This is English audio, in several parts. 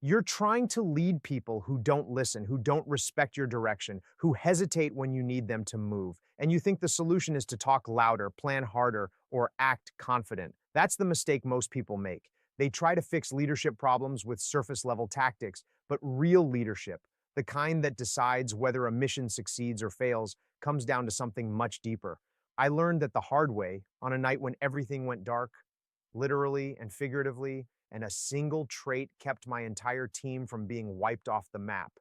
You're trying to lead people who don't listen, who don't respect your direction, who hesitate when you need them to move. And you think the solution is to talk louder, plan harder, or act confident. That's the mistake most people make. They try to fix leadership problems with surface level tactics, but real leadership, the kind that decides whether a mission succeeds or fails, comes down to something much deeper. I learned that the hard way on a night when everything went dark, literally and figuratively, and a single trait kept my entire team from being wiped off the map.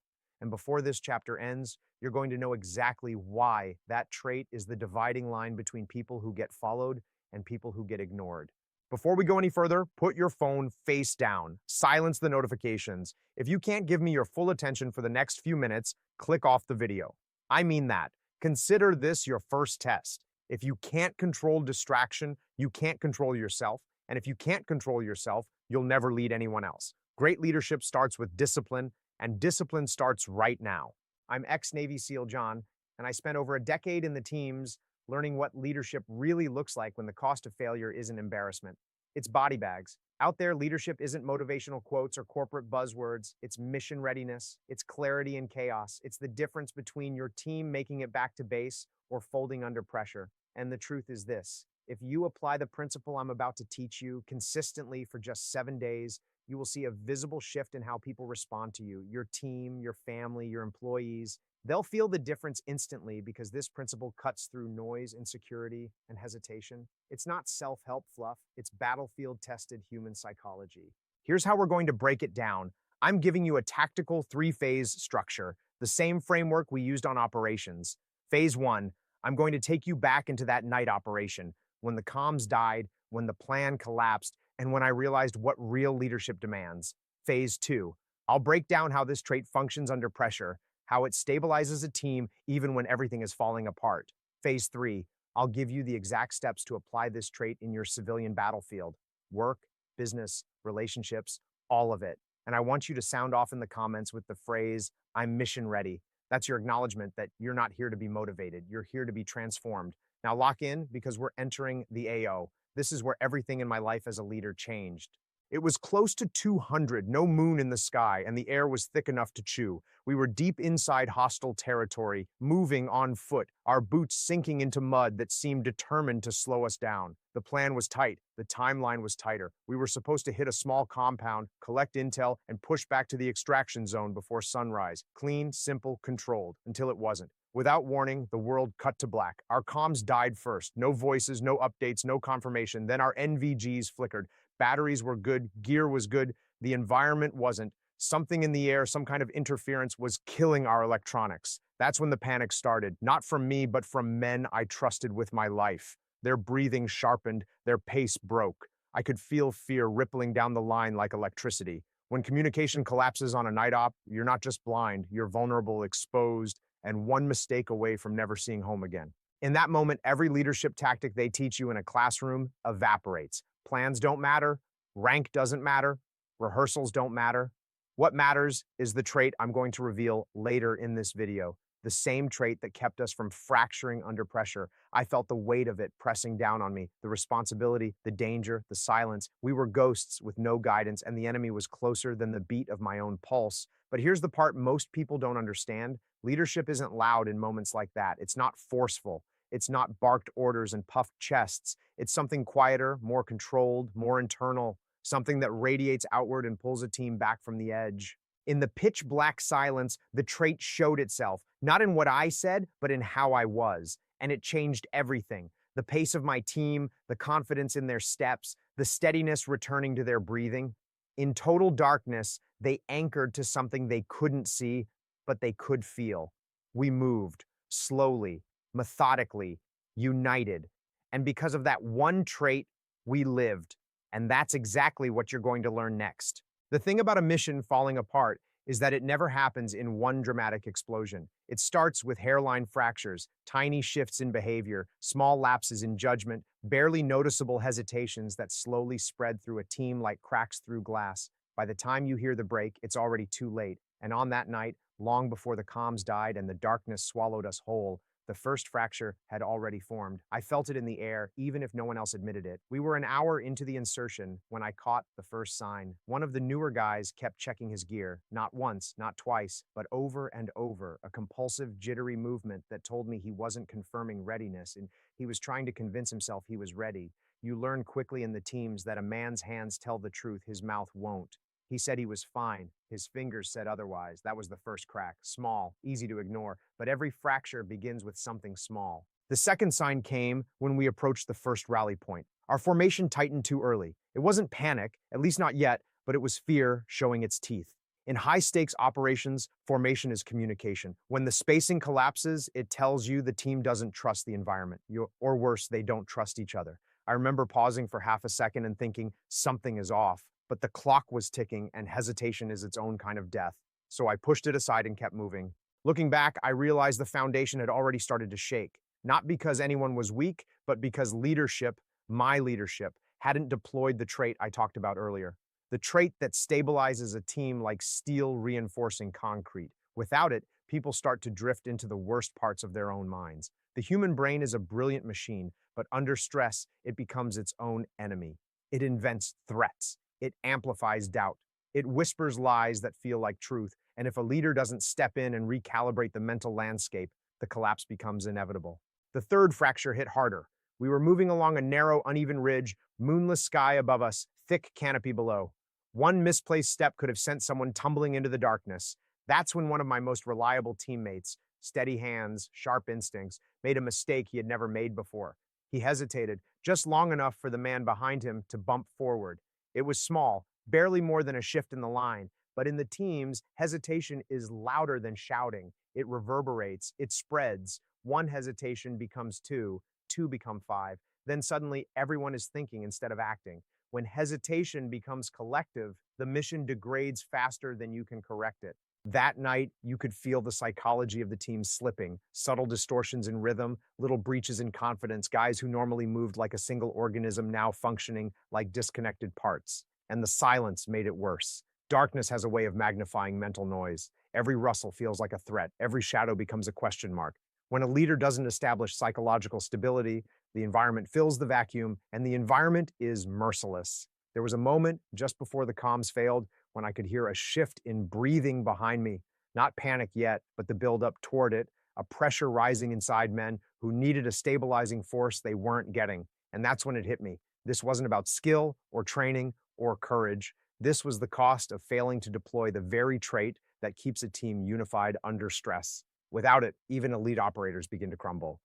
And before this chapter ends, you're going to know exactly why that trait is the dividing line between people who get followed and people who get ignored. Before we go any further, put your phone face down, silence the notifications. If you can't give me your full attention for the next few minutes, click off the video. I mean that. Consider this your first test. If you can't control distraction, you can't control yourself. And if you can't control yourself, you'll never lead anyone else. Great leadership starts with discipline, and discipline starts right now. I'm ex-Navy SEAL John, and I spent over a decade in the teams learning what leadership really looks like when the cost of failure isn't embarrassment. It's body bags. Out there, leadership isn't motivational quotes or corporate buzzwords. It's mission readiness. It's clarity in chaos. It's the difference between your team making it back to base or folding under pressure. And the truth is this: if you apply the principle I'm about to teach you consistently for just 7 days, you will see a visible shift in how people respond to you, your team, your family, your employees. They'll feel the difference instantly because this principle cuts through noise, insecurity, and hesitation. It's not self help fluff, it's battlefield tested human psychology. Here's how we're going to break it down. I'm giving you a tactical three-phase structure, the same framework we used on operations. Phase one, I'm going to take you back into that night operation when the comms died, when the plan collapsed, and when I realized what real leadership demands. Phase two, I'll break down how this trait functions under pressure, how it stabilizes a team even when everything is falling apart. Phase three, I'll give you the exact steps to apply this trait in your civilian battlefield: work, business, relationships, all of it. And I want you to sound off in the comments with the phrase, I'm mission ready. That's your acknowledgement that you're not here to be motivated, you're here to be transformed. Now lock in because we're entering the AO. This is where everything in my life as a leader changed. It was close to 200, no moon in the sky, and the air was thick enough to chew. We were deep inside hostile territory, moving on foot, our boots sinking into mud that seemed determined to slow us down. The plan was tight, the timeline was tighter. We were supposed to hit a small compound, collect intel, and push back to the extraction zone before sunrise. Clean, simple, controlled, until it wasn't. Without warning, the world cut to black. Our comms died first. No voices, no updates, no confirmation. Then our NVGs flickered. Batteries were good, gear was good, the environment wasn't. Something in the air, some kind of interference was killing our electronics. That's when the panic started, not from me, but from men I trusted with my life. Their breathing sharpened, their pace broke. I could feel fear rippling down the line like electricity. When communication collapses on a night op, you're not just blind, you're vulnerable, exposed, and one mistake away from never seeing home again. In that moment, every leadership tactic they teach you in a classroom evaporates. Plans don't matter, rank doesn't matter, rehearsals don't matter. What matters is the trait I'm going to reveal later in this video, the same trait that kept us from fracturing under pressure. I felt the weight of it pressing down on me, the responsibility, the danger, the silence. We were ghosts with no guidance, and the enemy was closer than the beat of my own pulse. But here's the part most people don't understand. Leadership isn't loud in moments like that. It's not forceful. It's not barked orders and puffed chests. It's something quieter, more controlled, more internal, something that radiates outward and pulls a team back from the edge. In the pitch black silence, the trait showed itself, not in what I said, but in how I was. And it changed everything. The pace of my team, the confidence in their steps, the steadiness returning to their breathing. In total darkness, they anchored to something they couldn't see, but they could feel. We moved, slowly, methodically, united. And because of that one trait, we lived. And that's exactly what you're going to learn next. The thing about a mission falling apart is that it never happens in one dramatic explosion. It starts with hairline fractures, tiny shifts in behavior, small lapses in judgment, barely noticeable hesitations that slowly spread through a team like cracks through glass. By the time you hear the break, it's already too late. And on that night, long before the comms died and the darkness swallowed us whole, The first fracture had already formed. I felt it in the air, even if no one else admitted it. We were an hour into the insertion when I caught the first sign. One of the newer guys kept checking his gear, not once, not twice, but over and over, a compulsive, jittery movement that told me he wasn't confirming readiness and he was trying to convince himself he was ready. You learn quickly in the teams that a man's hands tell the truth, his mouth won't. He said he was fine. His fingers said otherwise. That was the first crack. Small, easy to ignore, but every fracture begins with something small. The second sign came when we approached the first rally point. Our formation tightened too early. It wasn't panic, at least not yet, but it was fear showing its teeth. In high-stakes operations, formation is communication. When the spacing collapses, it tells you the team doesn't trust the environment, or worse, they don't trust each other. I remember pausing for half a second and thinking, something is off. But the clock was ticking, and hesitation is its own kind of death. So I pushed it aside and kept moving. Looking back, I realized the foundation had already started to shake. Not because anyone was weak, but because leadership, my leadership, hadn't deployed the trait I talked about earlier. The trait that stabilizes a team like steel reinforcing concrete. Without it, people start to drift into the worst parts of their own minds. The human brain is a brilliant machine, but under stress, it becomes its own enemy. It invents threats. It amplifies doubt. It whispers lies that feel like truth. And if a leader doesn't step in and recalibrate the mental landscape, the collapse becomes inevitable. The third fracture hit harder. We were moving along a narrow, uneven ridge, moonless sky above us, thick canopy below. One misplaced step could have sent someone tumbling into the darkness. That's when one of my most reliable teammates, steady hands, sharp instincts, made a mistake he had never made before. He hesitated, just long enough for the man behind him to bump forward. It was small, barely more than a shift in the line, but in the teams, hesitation is louder than shouting. It reverberates, it spreads. One hesitation becomes two, two become five. Then suddenly everyone is thinking instead of acting. When hesitation becomes collective, the mission degrades faster than you can correct it. That night, you could feel the psychology of the team slipping, subtle distortions in rhythm, little breaches in confidence, guys who normally moved like a single organism now functioning like disconnected parts. And the silence made it worse. Darkness has a way of magnifying mental noise. Every rustle feels like a threat. Every shadow becomes a question mark. When a leader doesn't establish psychological stability, the environment fills the vacuum, and the environment is merciless. There was a moment just before the comms failed when I could hear a shift in breathing behind me. Not panic yet, but the buildup toward it, a pressure rising inside men who needed a stabilizing force they weren't getting. And that's when it hit me. This wasn't about skill or training or courage. This was the cost of failing to deploy the very trait that keeps a team unified under stress. Without it, even elite operators begin to crumble.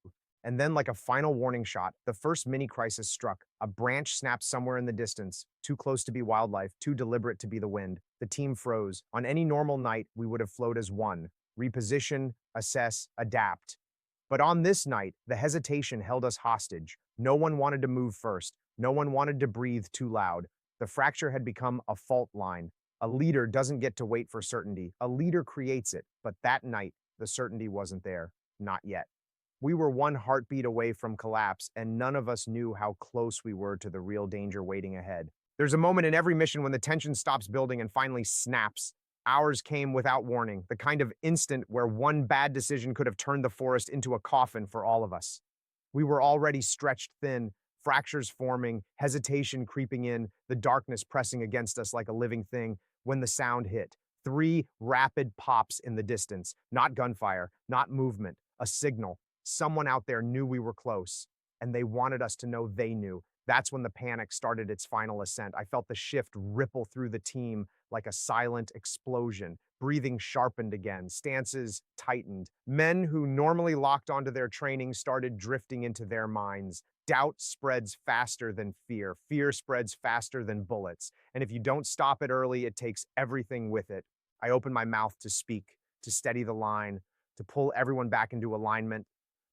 And then, like a final warning shot, the first mini crisis struck. A branch snapped somewhere in the distance, too close to be wildlife, too deliberate to be the wind. The team froze. On any normal night, we would have flowed as one. Reposition, assess, adapt. But on this night, the hesitation held us hostage. No one wanted to move first. No one wanted to breathe too loud. The fracture had become a fault line. A leader doesn't get to wait for certainty. A leader creates it. But that night, the certainty wasn't there. Not yet. We were one heartbeat away from collapse, and none of us knew how close we were to the real danger waiting ahead. There's a moment in every mission when the tension stops building and finally snaps. Ours came without warning, the kind of instant where one bad decision could have turned the forest into a coffin for all of us. We were already stretched thin, fractures forming, hesitation creeping in, the darkness pressing against us like a living thing, when the sound hit. 3 rapid pops in the distance, not gunfire, not movement, a signal. Someone out there knew we were close, and they wanted us to know they knew. That's when the panic started its final ascent. I felt the shift ripple through the team like a silent explosion. Breathing sharpened again, stances tightened. Men who normally locked onto their training started drifting into their minds. Doubt spreads faster than fear. Fear spreads faster than bullets. And if you don't stop it early, it takes everything with it. I opened my mouth to speak, to steady the line, to pull everyone back into alignment,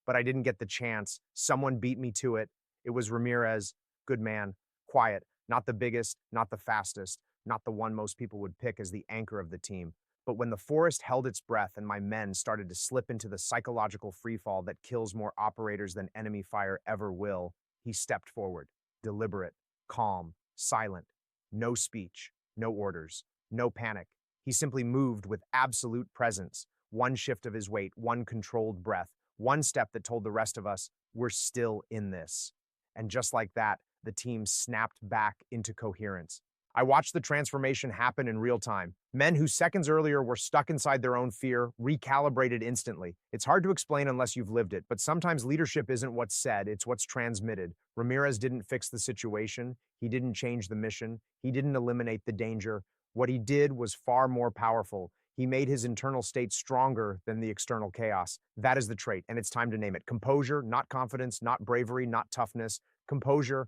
but I didn't get the chance. Someone beat me to it. It was Ramirez, good man, quiet, not the biggest, not the fastest, not the one most people would pick as the anchor of the team. But when the forest held its breath and my men started to slip into the psychological freefall that kills more operators than enemy fire ever will, he stepped forward, deliberate, calm, silent, no speech, no orders, no panic. He simply moved with absolute presence, one shift of his weight, one controlled breath, one step that told the rest of us, we're still in this. And just like that, the team snapped back into coherence. I watched the transformation happen in real time. Men who seconds earlier were stuck inside their own fear recalibrated instantly. It's hard to explain unless you've lived it, but sometimes leadership isn't what's said, it's what's transmitted. Ramirez didn't fix the situation, he didn't change the mission, he didn't eliminate the danger. What he did was far more powerful. He made his internal state stronger than the external chaos. That is the trait, and it's time to name it. Composure, not confidence, not bravery, not toughness. Composure.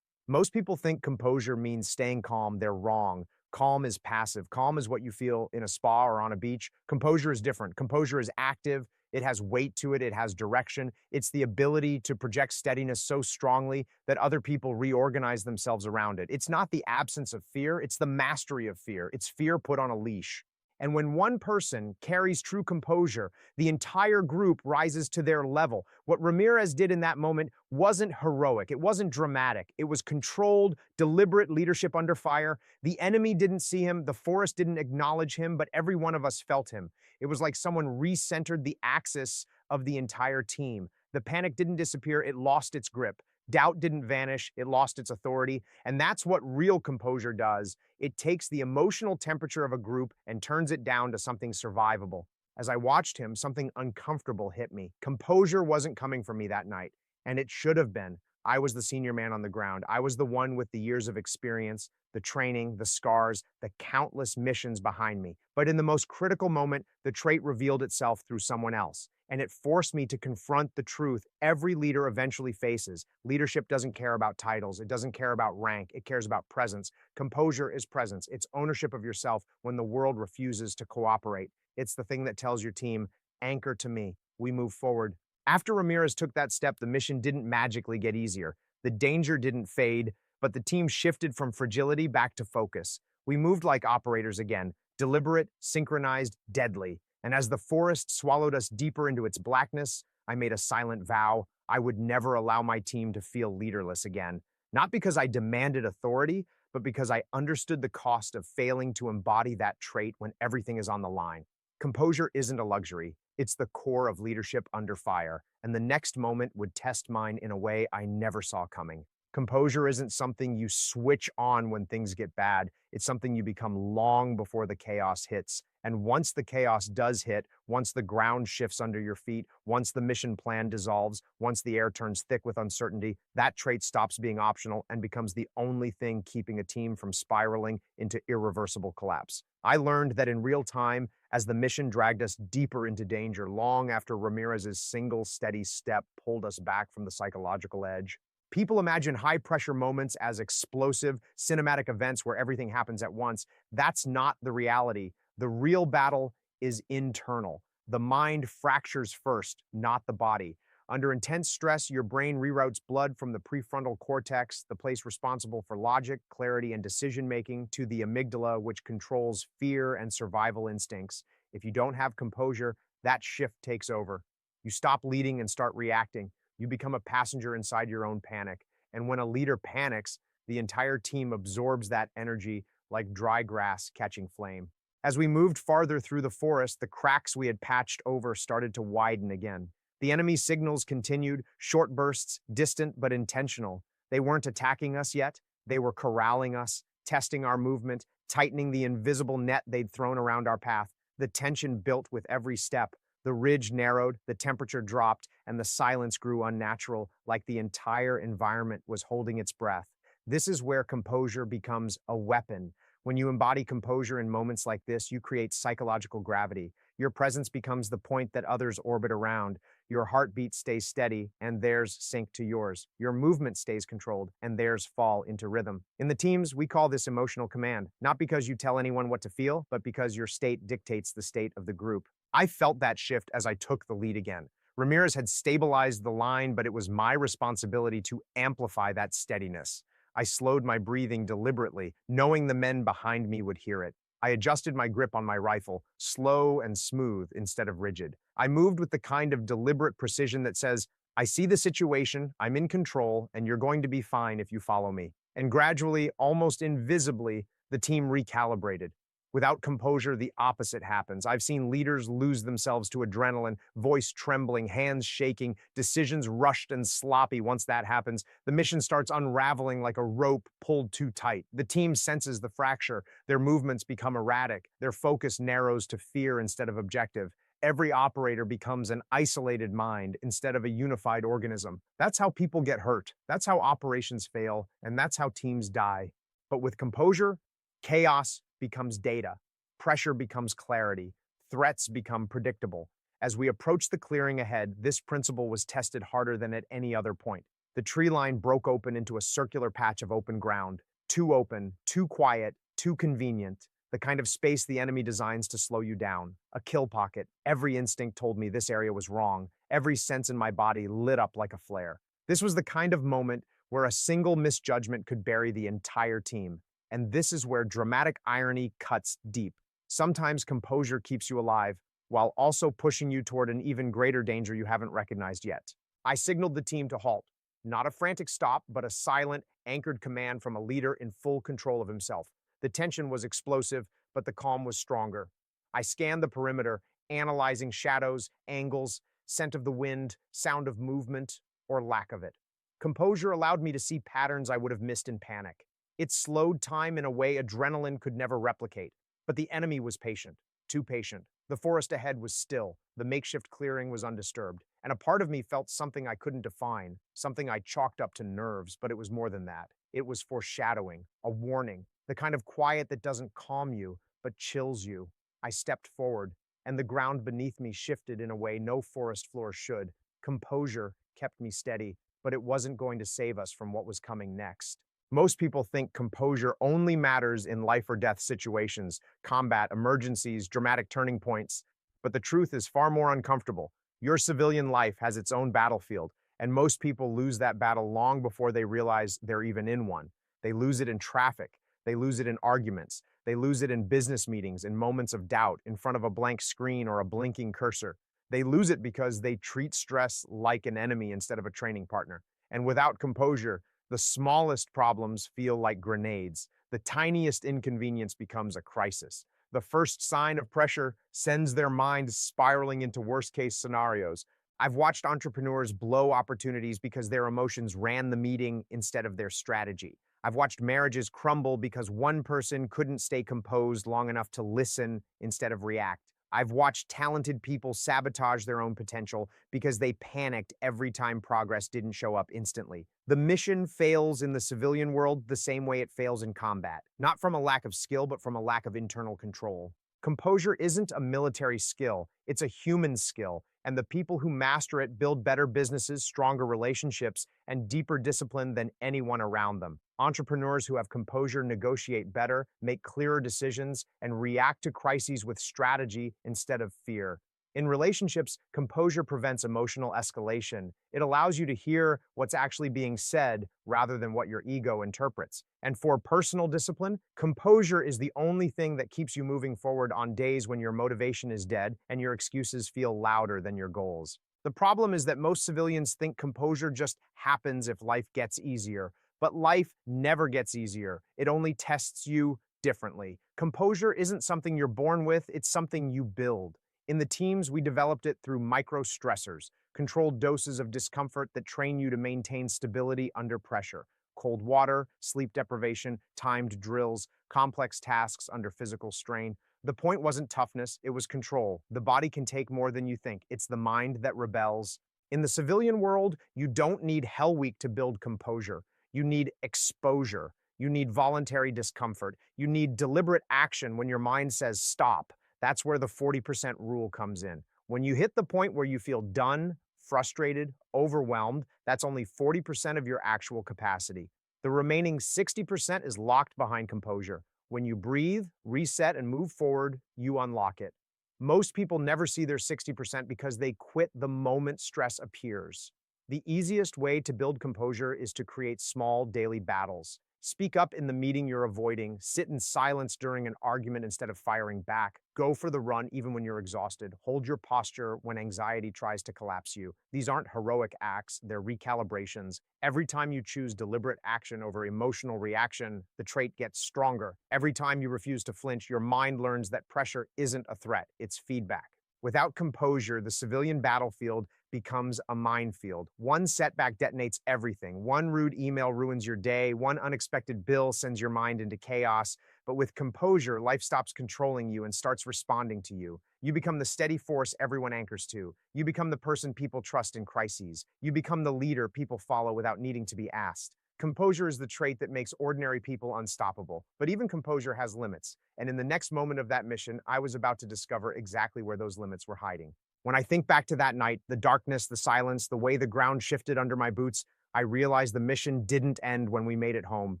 Most people think composure means staying calm. They're wrong. Calm is passive. Calm is what you feel in a spa or on a beach. Composure is different. Composure is active. It has weight to it. It has direction. It's the ability to project steadiness so strongly that other people reorganize themselves around it. It's not the absence of fear. It's the mastery of fear. It's fear put on a leash. And when one person carries true composure, the entire group rises to their level. What Ramirez did in that moment wasn't heroic. It wasn't dramatic. It was controlled, deliberate leadership under fire. The enemy didn't see him. The forest didn't acknowledge him, but every one of us felt him. It was like someone recentered the axis of the entire team. The panic didn't disappear. It lost its grip. Doubt didn't vanish, it lost its authority, and that's what real composure does. It takes the emotional temperature of a group and turns it down to something survivable. As I watched him, something uncomfortable hit me. Composure wasn't coming from me that night, and it should have been. I was the senior man on the ground. I was the one with the years of experience, the training, the scars, the countless missions behind me. But in the most critical moment, the trait revealed itself through someone else. And it forced me to confront the truth every leader eventually faces. Leadership doesn't care about titles. It doesn't care about rank. It cares about presence. Composure is presence. It's ownership of yourself when the world refuses to cooperate. It's the thing that tells your team, anchor to me. We move forward. After Ramirez took that step, the mission didn't magically get easier. The danger didn't fade, but the team shifted from fragility back to focus. We moved like operators again, deliberate, synchronized, deadly. And as the forest swallowed us deeper into its blackness, I made a silent vow I would never allow my team to feel leaderless again. Not because I demanded authority, but because I understood the cost of failing to embody that trait when everything is on the line. Composure isn't a luxury. It's the core of leadership under fire, and the next moment would test mine in a way I never saw coming. Composure isn't something you switch on when things get bad. It's something you become long before the chaos hits. And once the chaos does hit, once the ground shifts under your feet, once the mission plan dissolves, once the air turns thick with uncertainty, that trait stops being optional and becomes the only thing keeping a team from spiraling into irreversible collapse. I learned that in real time, as the mission dragged us deeper into danger, long after Ramirez's single steady step pulled us back from the psychological edge. People imagine high-pressure moments as explosive, cinematic events where everything happens at once. That's not the reality. The real battle is internal. The mind fractures first, not the body. Under intense stress, your brain reroutes blood from the prefrontal cortex, the place responsible for logic, clarity, and decision-making, to the amygdala, which controls fear and survival instincts. If you don't have composure, that shift takes over. You stop leading and start reacting. You become a passenger inside your own panic. And when a leader panics, the entire team absorbs that energy like dry grass catching flame. As we moved farther through the forest, the cracks we had patched over started to widen again. The enemy's signals continued, short bursts, distant but intentional. They weren't attacking us yet. They were corralling us, testing our movement, tightening the invisible net they'd thrown around our path. The tension built with every step. The ridge narrowed, the temperature dropped, and the silence grew unnatural, like the entire environment was holding its breath. This is where composure becomes a weapon. When you embody composure in moments like this, you create psychological gravity. Your presence becomes the point that others orbit around. Your heartbeat stays steady, and theirs sink to yours. Your movement stays controlled, and theirs fall into rhythm. In the teams, we call this emotional command, not because you tell anyone what to feel, but because your state dictates the state of the group. I felt that shift as I took the lead again. Ramirez had stabilized the line, but it was my responsibility to amplify that steadiness. I slowed my breathing deliberately, knowing the men behind me would hear it. I adjusted my grip on my rifle, slow and smooth instead of rigid. I moved with the kind of deliberate precision that says, I see the situation, I'm in control, and you're going to be fine if you follow me. And gradually, almost invisibly, the team recalibrated. Without composure, the opposite happens. I've seen leaders lose themselves to adrenaline, voice trembling, hands shaking, decisions rushed and sloppy. Once that happens, the mission starts unraveling like a rope pulled too tight. The team senses the fracture. Their movements become erratic. Their focus narrows to fear instead of objective. Every operator becomes an isolated mind instead of a unified organism. That's how people get hurt. That's how operations fail. And that's how teams die. But with composure, chaos becomes data, pressure becomes clarity, threats become predictable. As we approach the clearing ahead, this principle was tested harder than at any other point. The tree line broke open into a circular patch of open ground, too open, too quiet, too convenient, the kind of space the enemy designs to slow you down. A kill pocket. Every instinct told me this area was wrong. Every sense in my body lit up like a flare. This was the kind of moment where a single misjudgment could bury the entire team. And this is where dramatic irony cuts deep. Sometimes composure keeps you alive, while also pushing you toward an even greater danger you haven't recognized yet. I signaled the team to halt. Not a frantic stop, but a silent, anchored command from a leader in full control of himself. The tension was explosive, but the calm was stronger. I scanned the perimeter, analyzing shadows, angles, scent of the wind, sound of movement, or lack of it. Composure allowed me to see patterns I would have missed in panic. It slowed time in a way adrenaline could never replicate. But the enemy was patient, too patient. The forest ahead was still. The makeshift clearing was undisturbed. And a part of me felt something I couldn't define, something I chalked up to nerves, but it was more than that. It was foreshadowing, a warning, the kind of quiet that doesn't calm you, but chills you. I stepped forward, and the ground beneath me shifted in a way no forest floor should. Composure kept me steady, but it wasn't going to save us from what was coming next. Most people think composure only matters in life or death situations, combat, emergencies, dramatic turning points. But the truth is far more uncomfortable. Your civilian life has its own battlefield, and most people lose that battle long before they realize they're even in one. They lose it in traffic. They lose it in arguments. They lose it in business meetings, in moments of doubt, in front of a blank screen or a blinking cursor. They lose it because they treat stress like an enemy instead of a training partner. And without composure, the smallest problems feel like grenades. The tiniest inconvenience becomes a crisis. The first sign of pressure sends their mind spiraling into worst-case scenarios. I've watched entrepreneurs blow opportunities because their emotions ran the meeting instead of their strategy. I've watched marriages crumble because one person couldn't stay composed long enough to listen instead of react. I've watched talented people sabotage their own potential because they panicked every time progress didn't show up instantly. The mission fails in the civilian world the same way it fails in combat, not from a lack of skill, but from a lack of internal control. Composure isn't a military skill, it's a human skill, and the people who master it build better businesses, stronger relationships, and deeper discipline than anyone around them. Entrepreneurs who have composure negotiate better, make clearer decisions, and react to crises with strategy instead of fear. In relationships, composure prevents emotional escalation. It allows you to hear what's actually being said rather than what your ego interprets. And for personal discipline, composure is the only thing that keeps you moving forward on days when your motivation is dead and your excuses feel louder than your goals. The problem is that most civilians think composure just happens if life gets easier. But life never gets easier. It only tests you differently. Composure isn't something you're born with, it's something you build. In the teams, we developed it through micro stressors, controlled doses of discomfort that train you to maintain stability under pressure. Cold water, sleep deprivation, timed drills, complex tasks under physical strain. The point wasn't toughness, it was control. The body can take more than you think. It's the mind that rebels. In the civilian world, you don't need Hell Week to build composure. You need exposure. You need voluntary discomfort. You need deliberate action when your mind says stop. That's where the 40% rule comes in. When you hit the point where you feel done, frustrated, overwhelmed, that's only 40% of your actual capacity. The remaining 60% is locked behind composure. When you breathe, reset, and move forward, you unlock it. Most people never see their 60% because they quit the moment stress appears. The easiest way to build composure is to create small daily battles. Speak up in the meeting you're avoiding. Sit in silence during an argument instead of firing back. Go for the run even when you're exhausted. Hold your posture when anxiety tries to collapse you. These aren't heroic acts, they're recalibrations. Every time you choose deliberate action over emotional reaction, the trait gets stronger. Every time you refuse to flinch, your mind learns that pressure isn't a threat, it's feedback. Without composure, the civilian battlefield becomes a minefield. One setback detonates everything. One rude email ruins your day. One unexpected bill sends your mind into chaos. But with composure, life stops controlling you and starts responding to you. You become the steady force everyone anchors to. You become the person people trust in crises. You become the leader people follow without needing to be asked. Composure is the trait that makes ordinary people unstoppable. But even composure has limits. And in the next moment of that mission, I was about to discover exactly where those limits were hiding. When I think back to that night, the darkness, the silence, the way the ground shifted under my boots, I realized the mission didn't end when we made it home.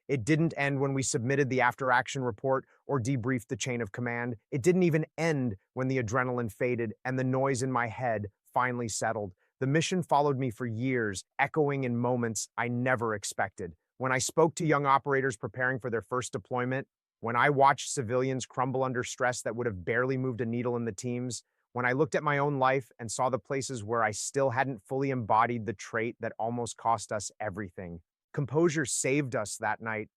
It didn't end when we submitted the after-action report or debriefed the chain of command. It didn't even end when the adrenaline faded and the noise in my head finally settled. The mission followed me for years, echoing in moments I never expected. When I spoke to young operators preparing for their first deployment, when I watched civilians crumble under stress that would have barely moved a needle in the teams, when I looked at my own life and saw the places where I still hadn't fully embodied the trait that almost cost us everything. Composure saved us that night,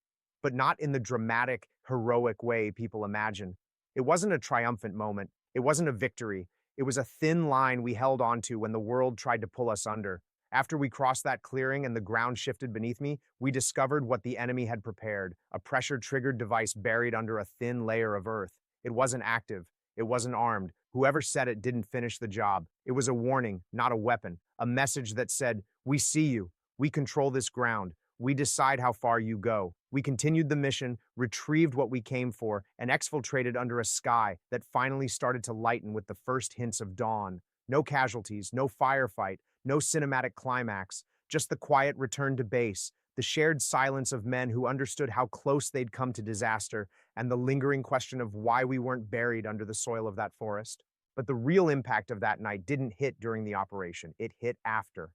but not in the dramatic, heroic way people imagine. It wasn't a triumphant moment. It wasn't a victory. It was a thin line we held onto when the world tried to pull us under. After we crossed that clearing and the ground shifted beneath me, we discovered what the enemy had prepared, a pressure-triggered device buried under a thin layer of earth. It wasn't active. It wasn't armed. Whoever said it didn't finish the job. It was a warning, not a weapon. A message that said, "We see you. We control this ground. We decide how far you go." We continued the mission, retrieved what we came for, and exfiltrated under a sky that finally started to lighten with the first hints of dawn. No casualties, no firefight, no cinematic climax, just the quiet return to base, the shared silence of men who understood how close they'd come to disaster, and the lingering question of why we weren't buried under the soil of that forest. But the real impact of that night didn't hit during the operation, it hit after.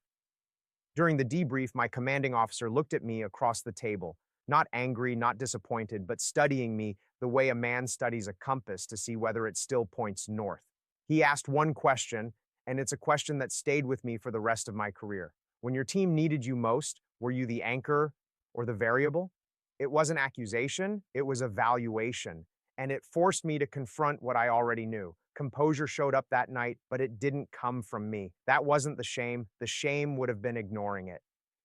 During the debrief, my commanding officer looked at me across the table, not angry, not disappointed, but studying me the way a man studies a compass to see whether it still points north. He asked one question, and it's a question that stayed with me for the rest of my career. When your team needed you most, were you the anchor or the variable? It was an accusation, it was a valuation, and it forced me to confront what I already knew. Composure showed up that night, but it didn't come from me. That wasn't the shame. The shame would have been ignoring it.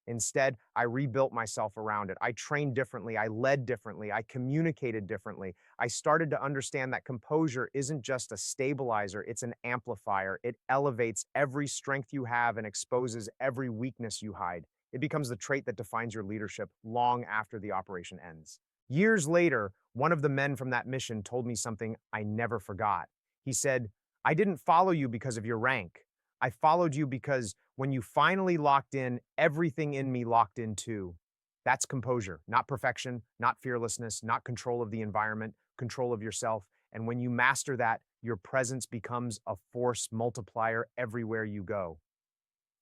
Instead, I rebuilt myself around it. I trained differently. I led differently. I communicated differently. I started to understand that composure isn't just a stabilizer, it's an amplifier. It elevates every strength you have and exposes every weakness you hide. It becomes the trait that defines your leadership long after the operation ends. Years later, one of the men from that mission told me something I never forgot. He said, "I didn't follow you because of your rank. I followed you because when you finally locked in, everything in me locked in too." That's composure, not perfection, not fearlessness, not control of the environment, control of yourself. And when you master that, your presence becomes a force multiplier everywhere you go.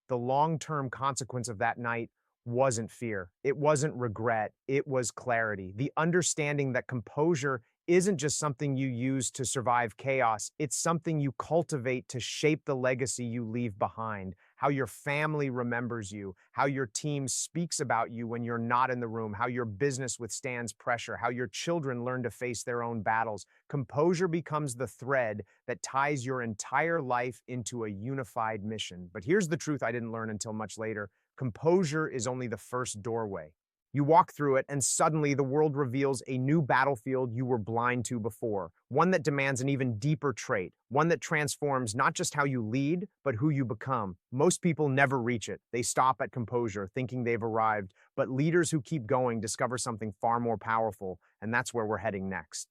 The long-term consequence of that night wasn't fear. It wasn't regret. It was clarity. The understanding that composure isn't just something you use to survive chaos. It's something you cultivate to shape the legacy you leave behind, how your family remembers you, how your team speaks about you when you're not in the room, how your business withstands pressure, how your children learn to face their own battles. Composure becomes the thread that ties your entire life into a unified mission. But here's the truth I didn't learn until much later. Composure is only the first doorway. You walk through it, and suddenly the world reveals a new battlefield you were blind to before, one that demands an even deeper trait, one that transforms not just how you lead, but who you become. Most people never reach it. They stop at composure, thinking they've arrived, but leaders who keep going discover something far more powerful, and that's where we're heading next.